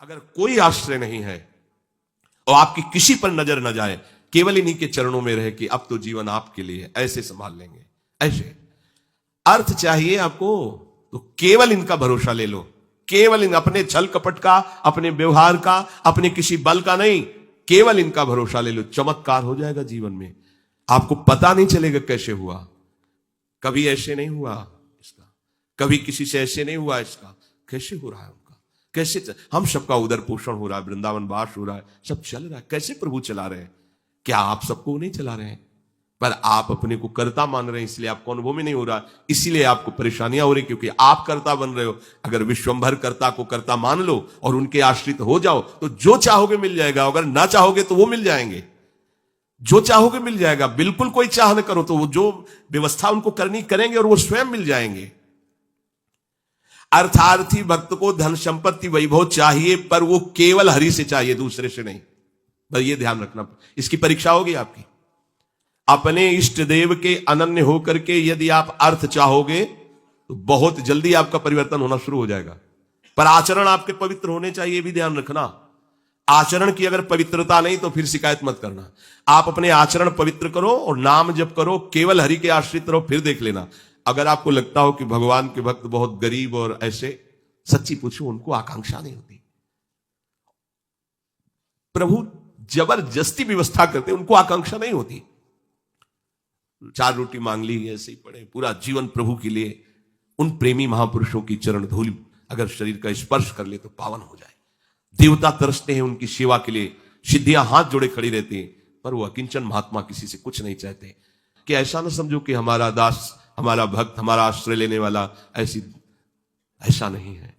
अगर कोई आश्रय नहीं है और आपकी किसी पर नजर न जाए, केवल इन्हीं के चरणों में रहे कि अब तो जीवन आपके लिए है, ऐसे संभाल लेंगे। ऐसे अर्थ चाहिए आपको तो केवल इनका भरोसा ले लो, केवल इन अपने छल कपट का, अपने व्यवहार का, अपने किसी बल का नहीं, केवल इनका भरोसा ले लो। चमत्कार हो जाएगा जीवन में, आपको पता नहीं चलेगा कैसे हुआ। कभी ऐसे नहीं हुआ इसका, कभी किसी से ऐसे नहीं हुआ इसका, कैसे हो रहा है उनका, कैसे हम सबका उदर पोषण हो रहा है, वृंदावन वास हो रहा है, सब चल रहा है। कैसे प्रभु चला रहे हैं? क्या आप सबको नहीं चला रहे हैं? पर आप अपने को कर्ता मान रहे हैं, इसलिए आपको अनुभव में नहीं हो रहा, इसीलिए आपको परेशानियां हो रही, क्योंकि आप कर्ता बन रहे हो। अगर विश्वंभर कर्ता को कर्ता मान लो और उनके आश्रित हो जाओ तो जो चाहोगे मिल जाएगा, अगर ना चाहोगे तो वो मिल जाएंगे। जो चाहोगे मिल जाएगा, बिल्कुल कोई चाह न करो तो वो जो व्यवस्था उनको करनी करेंगे और वो स्वयं मिल जाएंगे। अर्थार्थी भक्त को धन संपत्ति वैभव चाहिए, पर वो केवल हरि से चाहिए, दूसरे से नहीं। बस ये ध्यान रखना, इसकी परीक्षा होगी आपकी। अपने इष्ट देव के अनन्य होकर के यदि आप अर्थ चाहोगे तो बहुत जल्दी आपका परिवर्तन होना शुरू हो जाएगा। पर आचरण आपके पवित्र होने चाहिए, भी ध्यान रखना। आचरण की अगर पवित्रता नहीं तो फिर शिकायत मत करना। आप अपने आचरण पवित्र करो और नाम जप करो, केवल हरि के आश्रित रहो, फिर देख लेना। अगर आपको लगता हो कि भगवान के भक्त बहुत गरीब और ऐसे, सच्ची पूछो, उनको आकांक्षा नहीं होती। प्रभु जबरदस्ती व्यवस्था करते, उनको आकांक्षा नहीं होती। 4 रोटी मांग ली, ऐसे ही पड़े, पूरा जीवन प्रभु के लिए। उन प्रेमी महापुरुषों की चरण धूल अगर शरीर का स्पर्श कर ले तो पावन हो जाए। देवता तरसते हैं उनकी सेवा के लिए, सिद्धियां हाथ जोड़े खड़ी रहती हैं, पर वो अकिंचन महात्मा किसी से कुछ नहीं चाहते। कि ऐसा ना समझो कि हमारा दास, हमारा भक्त, हमारा आश्रय लेने वाला ऐसा नहीं है।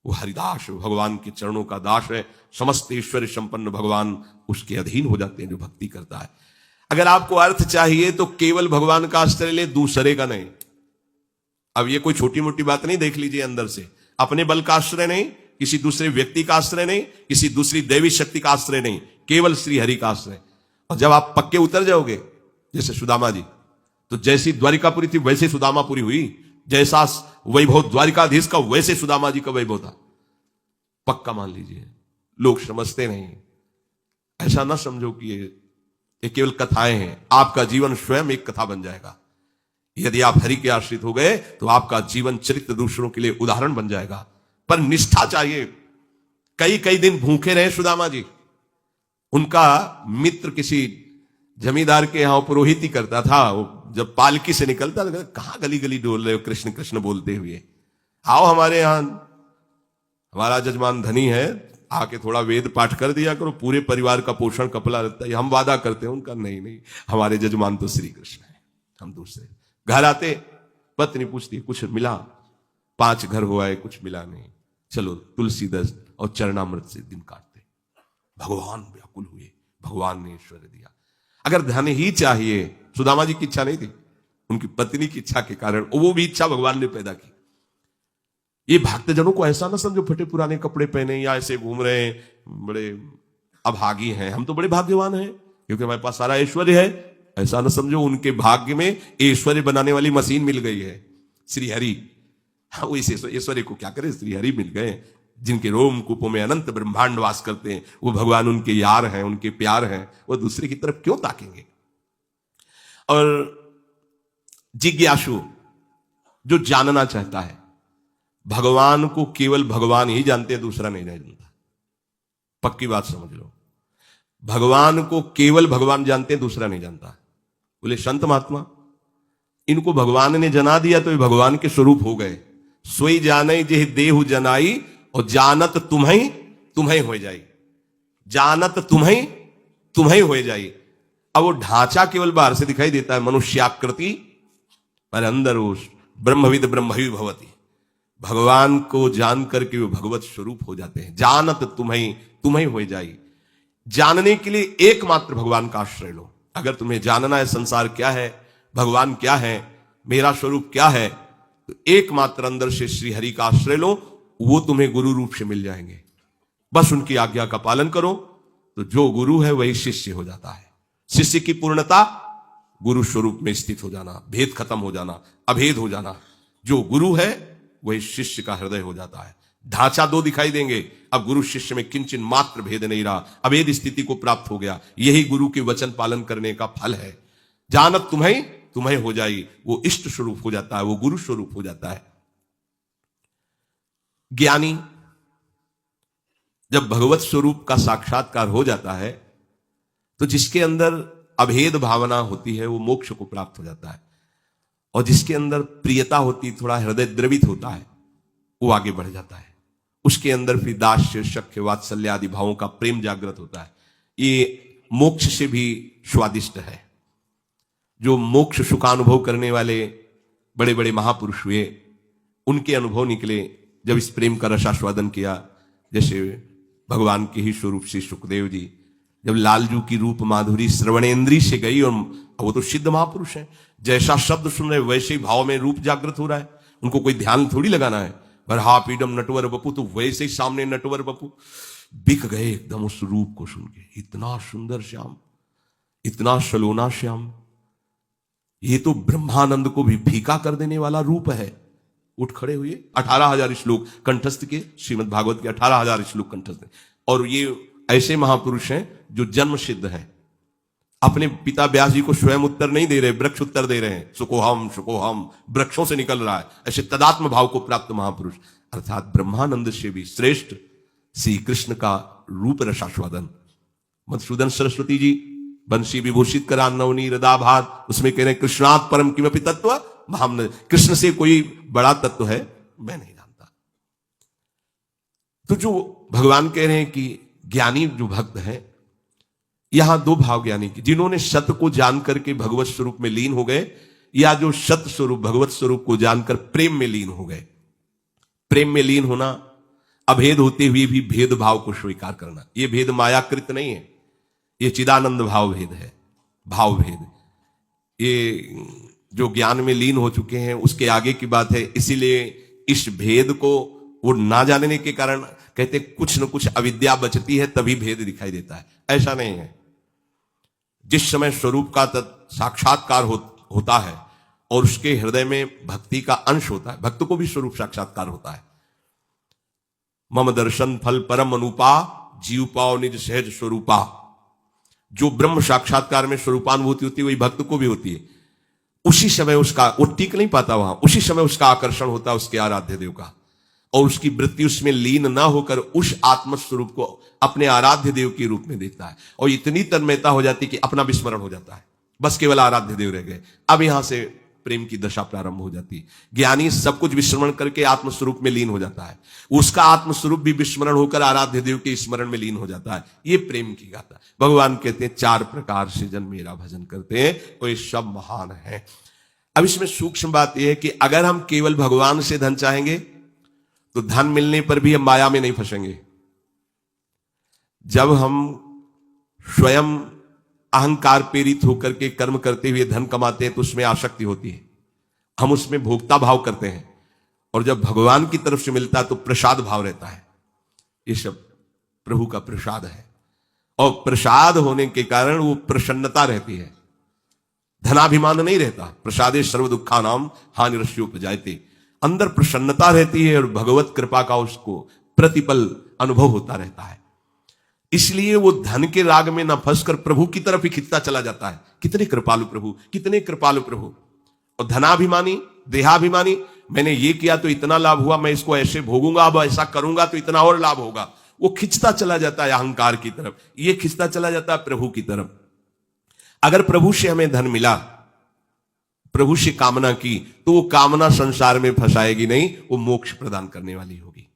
वो हरिदास, भगवान के चरणों का दास है। समस्त ऐश्वर्य संपन्न भगवान उसके अधीन हो जाते हैं जो भक्ति करता है। अगर आपको अर्थ चाहिए तो केवल भगवान का आश्रय ले, दूसरे का नहीं। अब ये कोई छोटी मोटी बात नहीं, देख लीजिए अंदर से। अपने बल का आश्रय नहीं, किसी दूसरे व्यक्ति का आश्रय नहीं, किसी दूसरी दैवी शक्ति का आश्रय नहीं, केवल श्री हरि का आश्रय। और जब आप पक्के उतर जाओगे, जैसे सुदामा जी, तो जैसी द्वारिकापुरी थी वैसे सुदामापुरी हुई। जैसा वैभव द्वारिकाधीश का वैसे सुदामा जी का वैभव था। पक्का मान लीजिए। लोग समझते नहीं, ऐसा ना समझो कि ये केवल कथाएं हैं। आपका जीवन स्वयं एक कथा बन जाएगा। यदि आप हरि के आश्रित हो गए तो आपका जीवन चरित्र दूसरों के लिए उदाहरण बन जाएगा। पर निष्ठा चाहिए। कई कई दिन भूखे रहे सुदामा जी। उनका मित्र किसी जमींदार के यहां पुरोहित ही करता था। वो जब पालकी से निकलता था, कहां गली गली डोल रहे हो कृष्ण कृष्ण बोलते हुए, आओ हमारे यहां, हमारा जजमान धनी है, आके थोड़ा वेद पाठ कर दिया करो, पूरे परिवार का पोषण कपला रहता है। हम वादा करते हैं। उनका नहीं, हमारे जजमान तो श्री कृष्ण है, हम दूसरे। घर आते, पत्नी पूछती कुछ मिला? 5 घर हो आए, कुछ मिला नहीं। चलो तुलसी दस और चरणामृत से दिन काटते। भगवान व्याकुल हुए, भगवान ने ऐश्वर्य दिया। अगर धन ही चाहिए, सुदामा जी की इच्छा नहीं थी, उनकी पत्नी की इच्छा के कारण वो भी इच्छा भगवान ने पैदा की। ये भक्तजनों को ऐसा ना समझो फटे पुराने कपड़े पहने या ऐसे घूम रहे हैं, बड़े अभागी हैं। हम तो बड़े भाग्यवान हैं क्योंकि हमारे पास सारा ऐश्वर्य है। ऐसा ना समझो उनके भाग्य में ऐश्वर्य बनाने वाली मशीन मिल गई है, श्री हरि। हाँ, वो इस ऐश्वर्य को क्या करे, श्री हरि मिल गए, जिनके रोम कूपों में अनंत ब्रह्मांड वास करते हैं। वो भगवान उनके यार हैं, उनके प्यार हैं। वो दूसरे की तरफ क्यों ताकेंगे? और जिज्ञासु जो जानना चाहता है, भगवान को केवल भगवान ही जानते हैं, दूसरा नहीं जानता। पक्की बात समझ लो। भगवान को केवल भगवान जानते हैं, दूसरा नहीं जानता। बोले संत महात्मा, इनको भगवान ने जना दिया तो ये भगवान के स्वरूप हो गए। सोई जाने जे देहु जनाई और जानत तुम्हें तुम्हें हो जाई। जानत तुम्हें हो जाई। अब वो ढांचा केवल बाहर से दिखाई देता है, मनुष्याकृति, पर अंदर वो ब्रह्मविद ब्रह्मवि भवति। भगवान को जान करके वो भगवत स्वरूप हो जाते हैं। जानत तुम्हें हो जाई। जानने के लिए एकमात्र भगवान का आश्रय लो। अगर तुम्हें जानना है संसार क्या है, भगवान क्या है, मेरा स्वरूप क्या है, तो एकमात्र अंदर से श्री हरि का आश्रय लो। वो तुम्हें गुरु रूप से मिल जाएंगे। बस उनकी आज्ञा का पालन करो तो जो गुरु है वही शिष्य हो जाता है। शिष्य की पूर्णता गुरु स्वरूप में स्थित हो जाना, भेद खत्म हो जाना, अभेद हो जाना। जो गुरु है वही शिष्य का हृदय हो जाता है। ढांचा दो दिखाई देंगे। अब गुरु शिष्य में किंचन मात्र भेद नहीं रहा, अभेद स्थिति को प्राप्त हो गया। यही गुरु के वचन पालन करने का फल है। जानत तुम्हें तुम्हें हो जाई, वो इष्ट स्वरूप हो जाता है, वो गुरु स्वरूप हो जाता है। ज्ञानी जब भगवत स्वरूप का साक्षात्कार हो जाता है तो जिसके अंदर अभेद भावना होती है वो मोक्ष को प्राप्त हो जाता है, और जिसके अंदर प्रियता होती, थोड़ा हृदय द्रवित होता है, वो आगे बढ़ जाता है। उसके अंदर फिर दास्य, शक्य, वात्सल्य आदि भावों का प्रेम जागृत होता है। ये मोक्ष से भी स्वादिष्ट है। जो मोक्ष सुखानुभव करने वाले बड़े बड़े महापुरुष हुए, उनके अनुभव निकले जब इस प्रेम का रसास्वादन किया। जैसे भगवान के ही स्वरूप से सुखदेव जी, जब लालजू की रूप माधुरी श्रवणेन्द्री से गई, और वो तो सिद्ध महापुरुष हैं, जैसा शब्द सुन रहे वैसे ही भाव में रूप जागृत हो रहा है, उनको कोई ध्यान थोड़ी लगाना है। पर हा पीडम नटवर बपू, तो वैसे ही सामने नटवर बपू बिक गए एकदम उस रूप को सुन के। इतना सुंदर श्याम, इतना सलोना श्याम, ये तो ब्रह्मानंद को भी फीका कर देने वाला रूप है। उठ खड़े हुए, 18,000 श्लोक कंठस्थ के, श्रीमद् भागवत के 18,000 श्लोक कंठस्थ। और ये ऐसे महापुरुष हैं जो जन्म सिद्ध हैं। अपने पिता व्यास जी को स्वयं उत्तर नहीं दे रहे, वृक्ष उत्तर दे रहे हैं। सुकोहम सुकोहम, वृक्षों से निकल रहा है। ऐसे तदात्म भाव को प्राप्त महापुरुष, अर्थात ब्रह्मानंद से भी श्रेष्ठ श्री कृष्ण का रूप रसास्वादन। मधुसूदन सरस्वती जी बंशी विभूषित करा नवनी हृदाभार, उसमें कह रहे हैं कृष्णात् परम किमपि तत्व महाम, कृष्ण से कोई बड़ा तत्व है मैं नहीं जानता। तो जो भगवान कह रहे हैं कि ज्ञानी जो भक्त है, यहां दो भाव ज्ञानी की, जिन्होंने सत्य को जानकर के भगवत स्वरूप में लीन हो गए, या जो सत्य स्वरूप भगवत स्वरूप को जानकर प्रेम में लीन हो गए। प्रेम में लीन होना, अभेद होते हुए भी भेदभाव को स्वीकार करना, यह भेद मायाकृत नहीं है, ये चिदानंद भाव भेद है, भाव भेद। ये जो ज्ञान में लीन हो चुके हैं उसके आगे की बात है। इसीलिए इस भेद को वो ना जानने के कारण कहते कुछ न कुछ अविद्या बचती है, तभी भेद दिखाई देता है। ऐसा नहीं है। जिस समय स्वरूप का साक्षात्कार होता है और उसके हृदय में भक्ति का अंश होता है, भक्त को भी स्वरूप साक्षात्कार होता है। मम दर्शन फल परम अनुपा, जीव पाओ निज सहज स्वरूपा। जो ब्रह्म साक्षात्कार में स्वरूपानुभूति होती है वही भक्त को भी होती है। उसी समय उसका, वो टिक नहीं पाता वहां, उसी समय उसका आकर्षण होता है उसके आराध्य देव का, और उसकी वृत्ति उसमें लीन ना होकर उस आत्मस्वरूप को अपने आराध्य देव के रूप में देखता है, और इतनी तन्मयता हो जाती कि अपना विस्मरण हो जाता है, बस केवल आराध्य देव रह गए। अब यहां से प्रेम की दशा प्रारंभ हो जाती है। ज्ञानी सब कुछ विस्मरण करके आत्मस्वरूप में लीन हो जाता है, उसका आत्मस्वरूप भी विस्मरण होकर आराध्य देव के स्मरण में लीन हो जाता है। ये प्रेम की गाथा। भगवान कहते हैं 4 प्रकार से जन मेरा भजन करते हैं, वो ये सब महान है। अब इसमें सूक्ष्म बात यह है कि अगर हम केवल भगवान से धन चाहेंगे तो धन मिलने पर भी हम माया में नहीं फंसेंगे। जब हम स्वयं अहंकार प्रेरित होकर के कर्म करते हुए धन कमाते हैं तो उसमें आसक्ति होती है, हम उसमें भोक्ता भाव करते हैं, और जब भगवान की तरफ से मिलता है तो प्रसाद भाव रहता है। ये सब प्रभु का प्रसाद है, और प्रसाद होने के कारण वो प्रसन्नता रहती है, धनाभिमान नहीं रहता। प्रसादे सर्व दुखा नाम हानि रस्योपजायते, अंदर प्रसन्नता रहती है और भगवत कृपा का उसको प्रतिपल अनुभव होता रहता है। इसलिए वो धन के राग में न फंसकर प्रभु की तरफ ही खिंचता चला जाता है। कितने कृपालु प्रभु, कितने कृपालु प्रभु। और धनाभिमानी, देहाभिमानी, मैंने ये किया तो इतना लाभ हुआ, मैं इसको ऐसे भोगूंगा, अब ऐसा करूंगा तो इतना और लाभ होगा, वो खिंचता चला जाता है अहंकार की तरफ, ये खिंचता चला जाता है प्रभु की तरफ। अगर प्रभु से हमें धन मिला, प्रभु से कामना की, तो वो कामना संसार में फंसाएगी नहीं, वो मोक्ष प्रदान करने वाली होगी।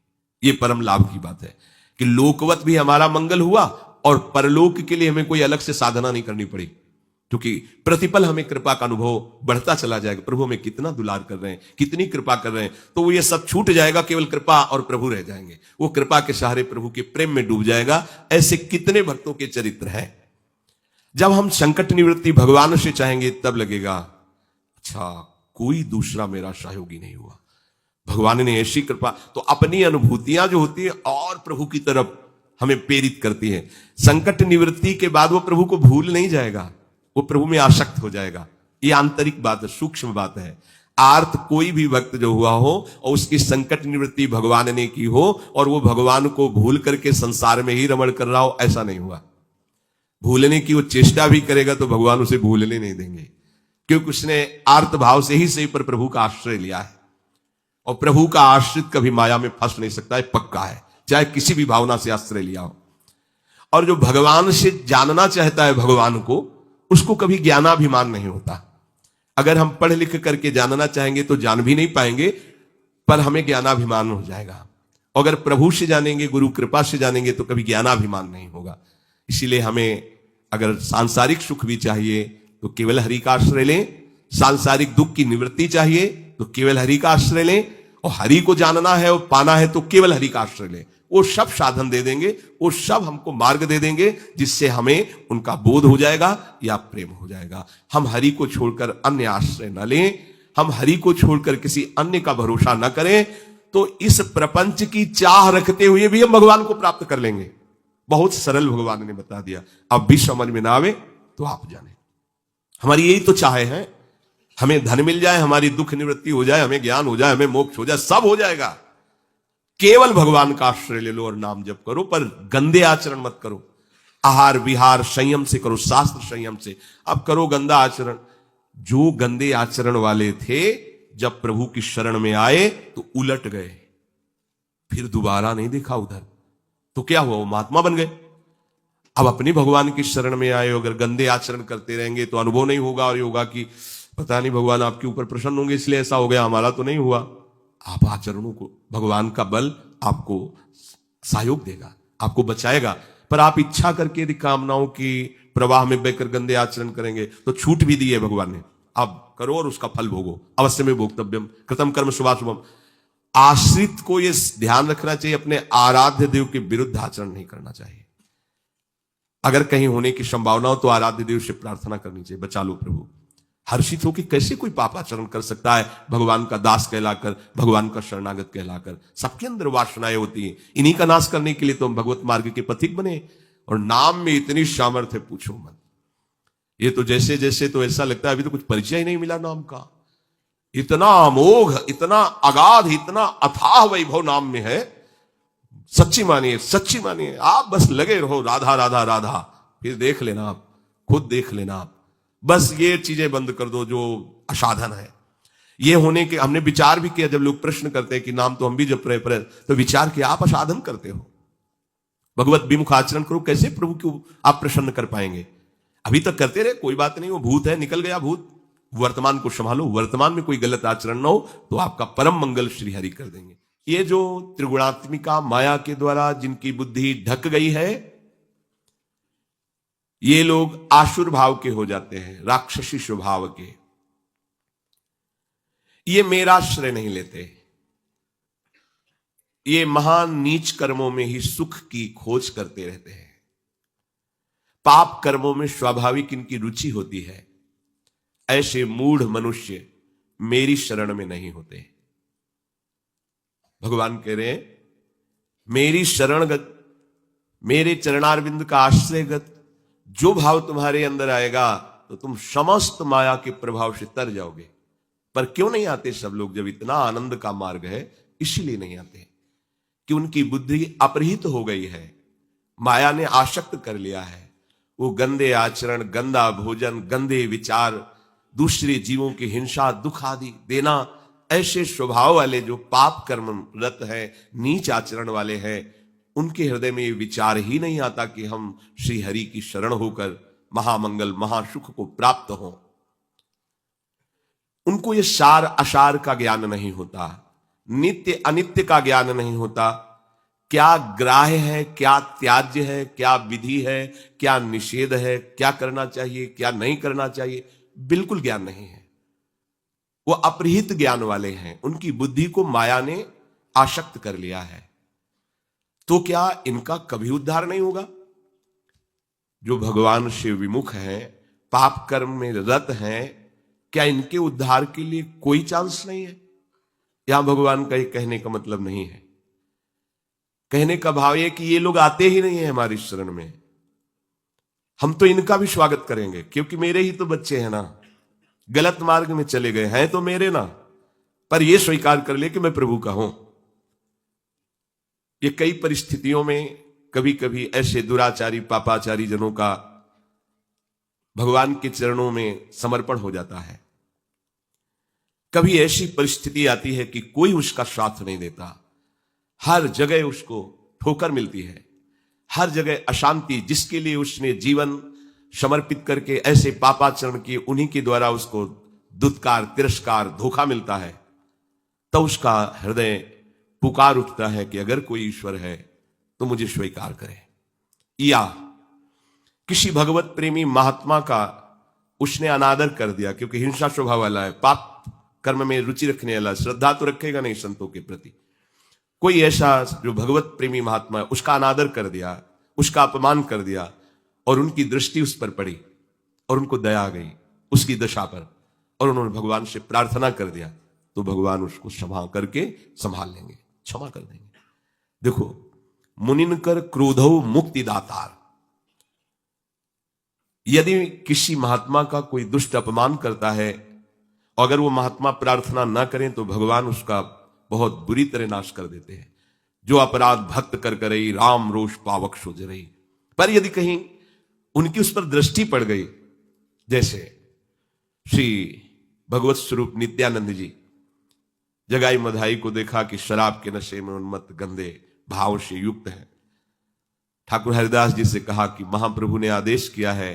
ये परम लाभ की बात है कि लोकवत भी हमारा मंगल हुआ और परलोक के लिए हमें कोई अलग से साधना नहीं करनी पड़ी, क्योंकि प्रतिपल हमें कृपा का अनुभव बढ़ता चला जाएगा। प्रभु हमें कितना दुलार कर रहे हैं, कितनी कृपा कर रहे हैं, तो वो ये सब छूट जाएगा, केवल कृपा और प्रभु रह जाएंगे। वो कृपा के सहारे प्रभु के प्रेम में डूब जाएगा। ऐसे कितने भक्तों के चरित्र हैं। जब हम संकट निवृत्ति भगवान से चाहेंगे तब लगेगा अच्छा कोई दूसरा मेरा सहयोगी नहीं हुआ, भगवान ने ऐसी कृपा। तो अपनी अनुभूतियां जो होती है और प्रभु की तरफ हमें प्रेरित करती है। संकट निवृत्ति के बाद वो प्रभु को भूल नहीं जाएगा, वो प्रभु में आसक्त हो जाएगा। ये आंतरिक बात है, सूक्ष्म बात है। आर्त कोई भी भक्त जो हुआ हो और उसकी संकट निवृत्ति भगवान ने की हो और वो भगवान को भूल करके संसार में ही रमण कर रहा हो, ऐसा नहीं हुआ। भूलने की वो चेष्टा भी करेगा तो भगवान उसे भूलने नहीं देंगे, क्योंकि उसने आर्त भाव से ही सही पर प्रभु का आश्रय लिया है। और प्रभु का आश्रित कभी माया में फंस नहीं सकता है, पक्का है, चाहे किसी भी भावना से आश्रय लिया हो। और जो भगवान से जानना चाहता है भगवान को, उसको कभी ज्ञानाभिमान नहीं होता। अगर हम पढ़ लिख करके जानना चाहेंगे तो जान भी नहीं पाएंगे, पर हमें ज्ञानाभिमान हो जाएगा। अगर प्रभु से जानेंगे, गुरु कृपा से जानेंगे तो कभी ज्ञानाभिमान नहीं होगा। इसीलिए हमें अगर सांसारिक सुख भी चाहिए तो केवल हरि का आश्रय लें, सांसारिक दुख की निवृत्ति चाहिए तो केवल हरि का आश्रय लें, और हरि को जानना है और पाना है तो केवल हरि का आश्रय लें। वो सब साधन दे देंगे, वो सब हमको मार्ग दे देंगे, जिससे हमें उनका बोध हो जाएगा या प्रेम हो जाएगा। हम हरि को छोड़कर अन्य आश्रय न लें, हम हरि को छोड़कर किसी अन्य का भरोसा न करें, तो इस प्रपंच की चाह रखते हुए भी हम भगवान को प्राप्त कर लेंगे। बहुत सरल भगवान ने बता दिया। अब भी समझ में ना आवे तो आप जाने। हमारी यही तो चाह है, हमें धन मिल जाए, हमारी दुख निवृत्ति हो जाए, हमें ज्ञान हो जाए, हमें मोक्ष हो जाए, सब हो जाएगा। केवल भगवान का आश्रय ले लो और नाम जप करो, पर गंदे आचरण मत करो। आहार विहार संयम से करो, शास्त्र संयम से। अब करो गंदा आचरण। जो गंदे आचरण वाले थे जब प्रभु की शरण में आए तो उलट गए, फिर दोबारा नहीं देखा उधर, तो क्या हुआ, वो महात्मा बन गए। अब अपनी भगवान की शरण में आए, अगर गंदे आचरण करते रहेंगे तो अनुभव नहीं होगा, और ये होगा कि पता नहीं भगवान आपके ऊपर प्रसन्न होंगे इसलिए ऐसा हो गया, हमारा तो नहीं हुआ। आप आचरणों को, भगवान का बल आपको सहयोग देगा, आपको बचाएगा। पर आप इच्छा करके यदि कामनाओं की प्रवाह में बहकर गंदे आचरण करेंगे तो छूट भी दी है भगवान ने, आप करो और उसका फल भोगो। अवश्य में भोक्तव्यम कृतम कर्म शुभाशुभम। आश्रित को यह ध्यान रखना चाहिए, अपने आराध्य देव के विरुद्ध आचरण नहीं करना चाहिए। अगर कहीं होने की संभावना हो तो आराध्य देव से प्रार्थना करनी चाहिए, बचा लो प्रभु। हर्षित हो कि कैसे कोई पापाचरण कर सकता है भगवान का दास कहलाकर, भगवान का शरणागत कहलाकर। सबके अंदर वासनाएं होती हैं, इन्हीं का नाश करने के लिए तो हम भगवत मार्ग के पथिक बने। और नाम में इतनी सामर्थ्य पूछो मत। ये तो जैसे जैसे तो ऐसा लगता है अभी तो कुछ परिचय ही नहीं मिला नाम का। इतना अमोघ, इतना अगाध, इतना अथाह वैभव नाम में है। सच्ची मानिए, सच्ची मानिए, आप बस लगे रहो राधा राधा राधा, फिर देख लेना, आप खुद देख लेना। आप बस ये चीजें बंद कर दो जो असाधन है। ये होने के हमने विचार भी किया, जब लोग प्रश्न करते हैं कि नाम तो हम भी जप रहे, पर तो विचार किया आप असाधन करते हो, भगवत विमुख आचरण करो, कैसे प्रभु को आप प्रसन्न कर पाएंगे। अभी तक करते रहे, कोई बात नहीं, वो भूत है, निकल गया भूत। वर्तमान को संभालो, वर्तमान में कोई गलत आचरण ना हो तो आपका परम मंगल श्री हरि कर देंगे। ये जो त्रिगुणात्मिका माया के द्वारा जिनकी बुद्धि ढक गई है, ये लोग आसुर भाव के हो जाते हैं, राक्षसी स्वभाव के। ये मेरा आश्रय नहीं लेते, ये महान नीच कर्मों में ही सुख की खोज करते रहते हैं। पाप कर्मों में स्वाभाविक इनकी रुचि होती है। ऐसे मूढ़ मनुष्य मेरी शरण में नहीं होते। भगवान कह रहे हैं, मेरी शरणगत, मेरे चरणारविंद का आश्रयगत जो भाव तुम्हारे अंदर आएगा तो तुम समस्त माया के प्रभाव से तर जाओगे। पर क्यों नहीं आते सब लोग, जब इतना आनंद का मार्ग है? इसीलिए नहीं आते कि उनकी बुद्धि अपहृत हो गई है, माया ने आसक्त कर लिया है। वो गंदे आचरण, गंदा भोजन, गंदे विचार, दूसरे जीवों की हिंसा, दुख आदि देना, ऐसे स्वभाव वाले जो पाप कर्मरत है, नीच आचरण वाले हैं, उनके हृदय में ये विचार ही नहीं आता कि हम श्री हरि की शरण होकर महामंगल महासुख को प्राप्त हो। उनको ये सार असार का ज्ञान नहीं होता, नित्य अनित्य का ज्ञान नहीं होता। क्या ग्राह्य है, क्या त्याज्य है, क्या विधि है, क्या निषेध है, क्या करना चाहिए, क्या नहीं करना चाहिए, बिल्कुल ज्ञान नहीं है। वो अपहृत ज्ञान वाले हैं, उनकी बुद्धि को माया ने आसक्त कर लिया है। तो क्या इनका कभी उद्धार नहीं होगा? जो भगवान से विमुख हैं, पाप कर्म में रत हैं, क्या इनके उद्धार के लिए कोई चांस नहीं है? यहां भगवान का ये कहने का मतलब नहीं है। कहने का भाव यह कि ये लोग आते ही नहीं है हमारी शरण में, हम तो इनका भी स्वागत करेंगे, क्योंकि मेरे ही तो बच्चे हैं ना, गलत मार्ग में चले गए हैं तो मेरे ना, पर यह स्वीकार कर ले कि मैं प्रभु का हूं। ये कई परिस्थितियों में कभी कभी ऐसे दुराचारी पापाचारी जनों का भगवान के चरणों में समर्पण हो जाता है। कभी ऐसी परिस्थिति आती है कि कोई उसका साथ नहीं देता, हर जगह उसको ठोकर मिलती है, हर जगह अशांति, जिसके लिए उसने जीवन समर्पित करके ऐसे पापाचरण किए उन्हीं के द्वारा उसको दुत्कार, तिरस्कार, धोखा मिलता है। तो उसका हृदय पुकार उठता है कि अगर कोई ईश्वर है तो मुझे स्वीकार करे। या किसी भगवत प्रेमी महात्मा का उसने अनादर कर दिया, क्योंकि हिंसा स्वभाव वाला है, पाप कर्म में रुचि रखने वाला, श्रद्धा तो रखेगा नहीं संतों के प्रति। कोई ऐसा जो भगवत प्रेमी महात्मा है उसका अनादर कर दिया, उसका अपमान कर दिया, और उनकी दृष्टि उस पर पड़ी और उनको दया आ गई उसकी दशा पर, और उन्होंने भगवान से प्रार्थना कर दिया, तो भगवान उसको क्षमा करके संभाल लेंगे, क्षमा कर देंगे। देखो, मुनिनकर क्रोधो मुक्ति दातार। यदि किसी महात्मा का कोई दुष्ट अपमान करता है, अगर वो महात्मा प्रार्थना ना करें तो भगवान उसका बहुत बुरी तरह नाश कर देते हैं। जो अपराध भक्त कर करई, राम रोष पावक सो जरई। पर यदि कहीं उनकी उस पर दृष्टि पड़ गई, जैसे श्री भगवत स्वरूप नित्यानंद जी जगाई मधाई को देखा कि शराब के नशे में उन्मत्त गंदे भाव से युक्त है। ठाकुर हरिदास जी से कहा कि महाप्रभु ने आदेश किया है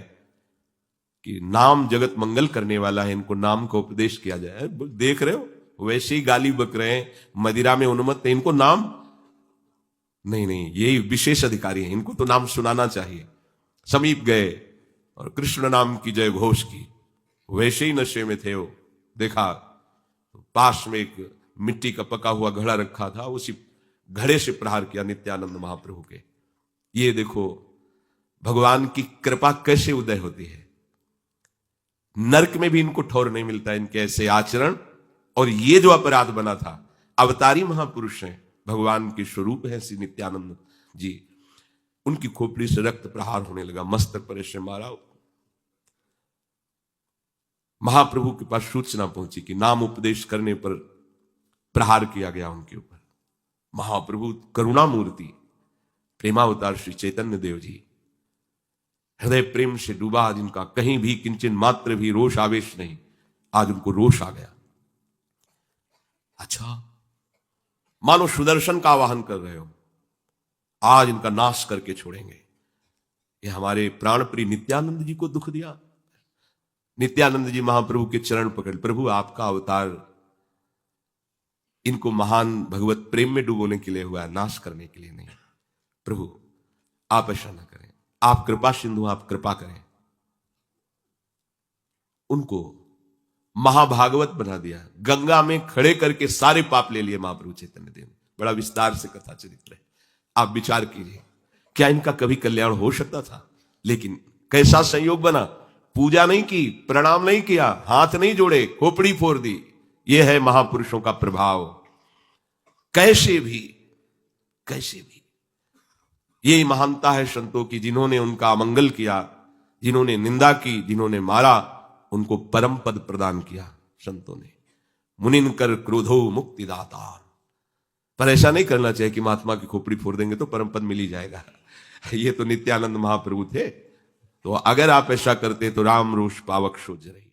कि नाम जगत मंगल करने वाला है, इनको नाम का उपदेश किया जाए। देख रहे हो वैसे ही गाली बक रहे हैं, मदिरा में उन्मत्त है, इनको नाम नहीं, यही विशेष अधिकारी है, इनको तो नाम सुनाना चाहिए। समीप गए और कृष्ण नाम की जय घोष की, वैसे ही नशे में थे वो। देखा पास में एक मिट्टी का पका हुआ घड़ा रखा था, उसी घड़े से प्रहार किया नित्यानंद महाप्रभु के। ये देखो भगवान की कृपा कैसे उदय होती है। नरक में भी इनको ठौर नहीं मिलता इनके ऐसे आचरण। और ये जो अपराध बना था, अवतारी महापुरुष हैं, भगवान के स्वरूप है श्री नित्यानंद जी। उनकी खोपड़ी से रक्त प्रहार होने लगा, मस्तक पर ऐसे मारा। महाप्रभु के पास सूचना पहुंची कि नाम उपदेश करने पर प्रहार किया गया उनके ऊपर। महाप्रभु करुणा मूर्ति, प्रेमावतार श्री चैतन्य देव जी, हृदय प्रेम से डूबा, जिनका कहीं भी किंचन मात्र भी रोष आवेश नहीं, आज उनको रोष आ गया। अच्छा, मानो सुदर्शन का आवाहन कर रहे हो, आज इनका नाश करके छोड़ेंगे। ये हमारे प्राणप्रिय नित्यानंद जी को दुख दिया। नित्यानंद जी महाप्रभु के चरण पकड़, प्रभु आपका अवतार इनको महान भगवत प्रेम में डुबोने के लिए हुआ है, नाश करने के लिए नहीं। प्रभु आप ऐसा ना करें, आप कृपा सिंधु, आप कृपा करें। उनको महाभागवत बना दिया, गंगा में खड़े करके सारे पाप ले लिए महाप्रभु चैतन्य देव। बड़ा विस्तार से कथा चरित्र है, आप विचार कीजिए, क्या इनका कभी कल्याण हो सकता था? लेकिन कैसा संयोग बना, पूजा नहीं की, प्रणाम नहीं किया, हाथ नहीं जोड़े, खोपड़ी फोड़ दी। यह है महापुरुषों का प्रभाव। कैसे भी यही महानता है संतों की, जिन्होंने उनका अमंगल किया, जिन्होंने निंदा की, जिन्होंने मारा, उनको परम पद प्रदान किया संतों ने। मुनिनकर क्रोधो मुक्तिदाता। पर ऐसा नहीं करना चाहिए कि महात्मा की खोपड़ी फोड़ देंगे तो परम पद मिल ही जाएगा। ये तो नित्यानंद महाप्रभु थे। तो अगर आप ऐसा करते तो राम रोष पावक सो जरई।